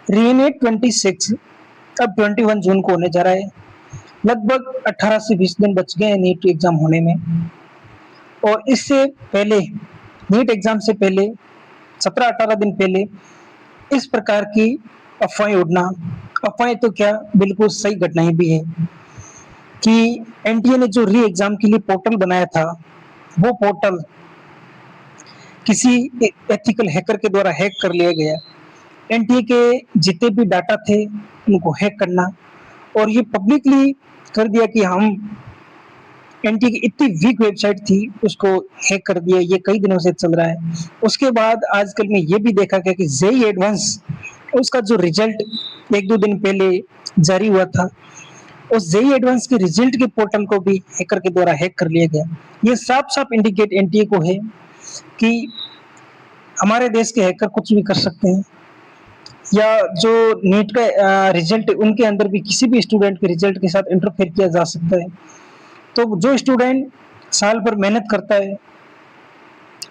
रीनेट 26 अब 21 जून को होने जा रहा है। लगभग 18 से 20 दिन बच गए हैं नीट एग्जाम होने में। और इससे पहले, नीट एग्जाम से पहले 17-18 दिन पहले इस प्रकार की अफवाहें उड़ना, अफवाहें तो क्या बिल्कुल सही घटनाएं भी है कि एनटीए ने जो री एग्जाम के लिए पोर्टल बनाया था, वो पोर्टल किसी एथिकल हैकर के द्वारा हैक कर लिया गया। एनटीए के जितने भी डाटा थे उनको हैक करना, और ये पब्लिकली कर दिया कि हम एनटीए की इतनी वीक वेबसाइट थी उसको हैक कर दिया। ये कई दिनों से चल रहा है। उसके बाद आजकल में ये भी देखा गया कि जेईई एडवांस, उसका जो रिजल्ट 1-2 दिन पहले जारी हुआ था, उस जेईई एडवांस के रिजल्ट के पोर्टल को भी हैकर के द्वारा हैक कर लिया गया। ये साफ-साफ इंडिकेट एनटीए को है कि हमारे देश के हैकर कुछ भी कर सकते हैं, या जो नीट का रिजल्ट उनके अंदर भी किसी भी स्टूडेंट के रिजल्ट के साथ इंटरफेयर किया जा सकता है। तो जो स्टूडेंट साल भर मेहनत करता है,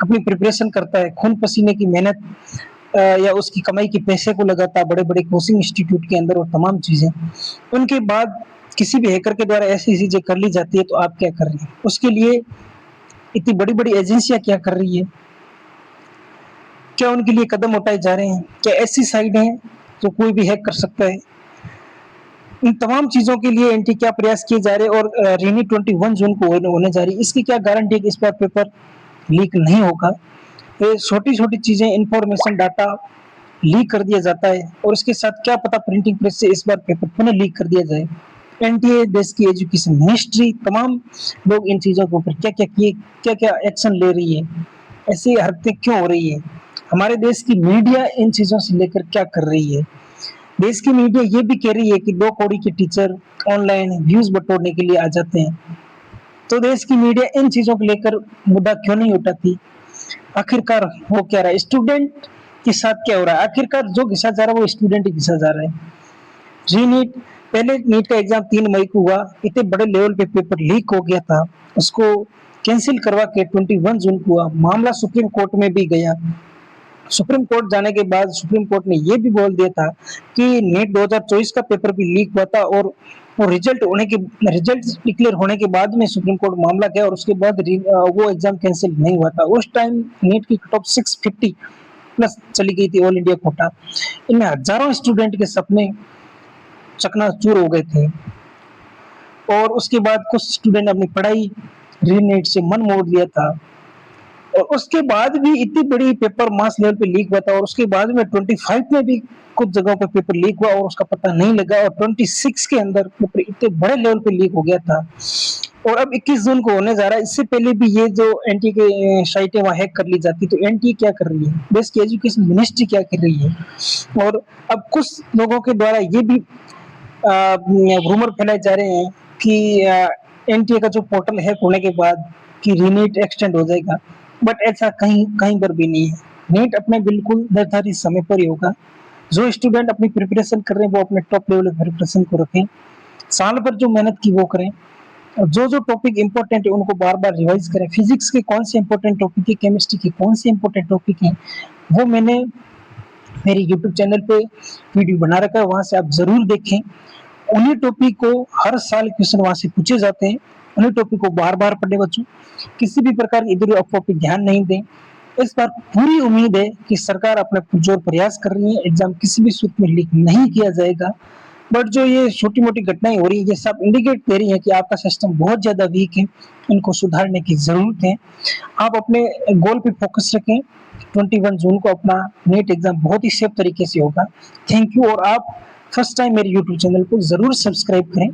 अपनी प्रिपरेशन करता है, खून पसीने की मेहनत या उसकी कमाई के पैसे को लगाता है बड़े-बड़े कोचिंग इंस्टीट्यूट के अंदर और तमाम चीज़ें, उनके बाद किसी भी हैकर के द्वारा ऐसी चीज़ें कर ली जाती है, तो आप क्या कर रहे हैं? उसके लिए इतनी बड़ी-बड़ी एजेंसियाँ क्या कर रही है? क्या उनके लिए कदम उठाए जा रहे हैं? क्या ऐसी साइट है जो कोई भी हैक कर सकता है? इन तमाम चीज़ों के लिए एनटी क्या प्रयास किए जा रहे हैं, और रीनी 21 जून को होने जा रही है, इसकी क्या गारंटी है कि इस बार पेपर लीक नहीं होगा? ये छोटी-छोटी चीज़ें, इन्फॉर्मेशन, डाटा लीक कर दिया जाता है, और इसके साथ क्या पता प्रिंटिंग प्रेस से इस बार पेपर पुनः लीक कर दिया जाए। एनटीए, देश की एजुकेशन मिनिस्ट्री, तमाम लोग इन चीज़ों के ऊपर क्या-क्या एक्शन ले रही है? ऐसी हरकतें क्यों हो रही है? हमारे देश की मीडिया इन चीज़ों से लेकर क्या कर रही है? देश की मीडिया ये भी कह रही है कि 2 कौड़ी के टीचर ऑनलाइन व्यूज़ बटोरने के लिए आ जाते हैं। तो देश की मीडिया इन चीज़ों को लेकर मुद्दा क्यों नहीं उठाती? आखिरकार हो क्या रहा है? स्टूडेंट के साथ क्या हो रहा है? आखिरकार जो घिसा जा रहा है वो स्टूडेंट ही घिसा जा रहा है। री-नीट, पहले नीट का एग्ज़ाम 3 मई को हुआ, इतने बड़े लेवल पे पेपर लीक हो गया था, उसको कैंसल करवा के 21 जून को हुआ। मामला सुप्रीम कोर्ट में भी गया। सुप्रीम कोर्ट जाने के बाद सुप्रीम कोर्ट ने ये भी बोल दिया था कि नीट 2024 का पेपर भी लीक हुआ था, और वो रिजल्ट डिक्लेयर होने के बाद में सुप्रीम कोर्ट मामला गया, और उसके बाद वो एग्जाम कैंसिल नहीं हुआ था। उस टाइम नीट की कट ऑफ 650 प्लस चली गई थी, ऑल इंडिया कोटा। इनमें हजारों स्टूडेंट के सपने चकनाचूर हो गए थे, और उसके बाद कुछ स्टूडेंट अपनी पढ़ाई री नीट से मन मोड़ लिया था, और उसके बाद भी इतनी बड़ी पेपर मास लेवल पे लीक हुआ था, और उसके बाद में 25 में भी कुछ जगहों पे पेपर लीक हुआ और उसका पता नहीं लगा, और 26 के अंदर पेपर इतने बड़े लेवल पे लीक हो गया था, और अब 21 जून को होने जा रहा है। इससे पहले भी ये जो एनटी के साइटें वहाँ हैक कर ली जाती, तो एनटी क्या कर रही है? देश की एजुकेशन मिनिस्ट्री क्या कर रही है? और अब कुछ लोगों के द्वारा ये भी रूमर फैलाए जा रहे हैं कि एनटीए का जो पोर्टल हैक होने के बाद कि रीनीट एक्सटेंड हो जाएगा, बट ऐसा कहीं कहीं पर भी नहीं है। नीट अपने बिल्कुल निर्धारित समय पर ही होगा। जो स्टूडेंट अपनी प्रिपरेशन कर रहे हैं वो अपने टॉप लेवल की प्रिपरेशन को रखें, साल भर जो मेहनत की वो करें, और जो टॉपिक इंपॉर्टेंट है उनको बार-बार रिवाइज करें। फिजिक्स के कौन से इंपॉर्टेंट टॉपिक है, केमिस्ट्री के कौन से इंपॉर्टेंट टॉपिक हैं, वो मैंने मेरे यूट्यूब चैनल पे वीडियो बना रखा है, वहाँ से आप ज़रूर देखें। उन्हीं टॉपिक को हर साल क्वेश्चन वहाँ से पूछे जाते हैं, उन्हीं टॉपिक को बार-बार पढ़ें बच्चों। किसी भी प्रकार की इधर अफ़वाह पे ध्यान नहीं दें। इस बार पूरी उम्मीद है कि सरकार अपना पुरज़ोर प्रयास कर रही है, एग्ज़ाम किसी भी सूरत में लीक नहीं किया जाएगा। बट जो ये छोटी-मोटी घटनाएँ हो रही हैं, ये सब इंडिकेट दे रही हैं कि आपका सिस्टम बहुत ज़्यादा वीक है, इनको सुधारने की ज़रूरत है। आप अपने गोल पे फ़ोकस रखें। 21 जून को अपना नीट एग्ज़ाम बहुत ही सेफ तरीके से होगा। थैंक यू, और आप फर्स्ट टाइम मेरे यूट्यूब चैनल को ज़रूर सब्सक्राइब करें।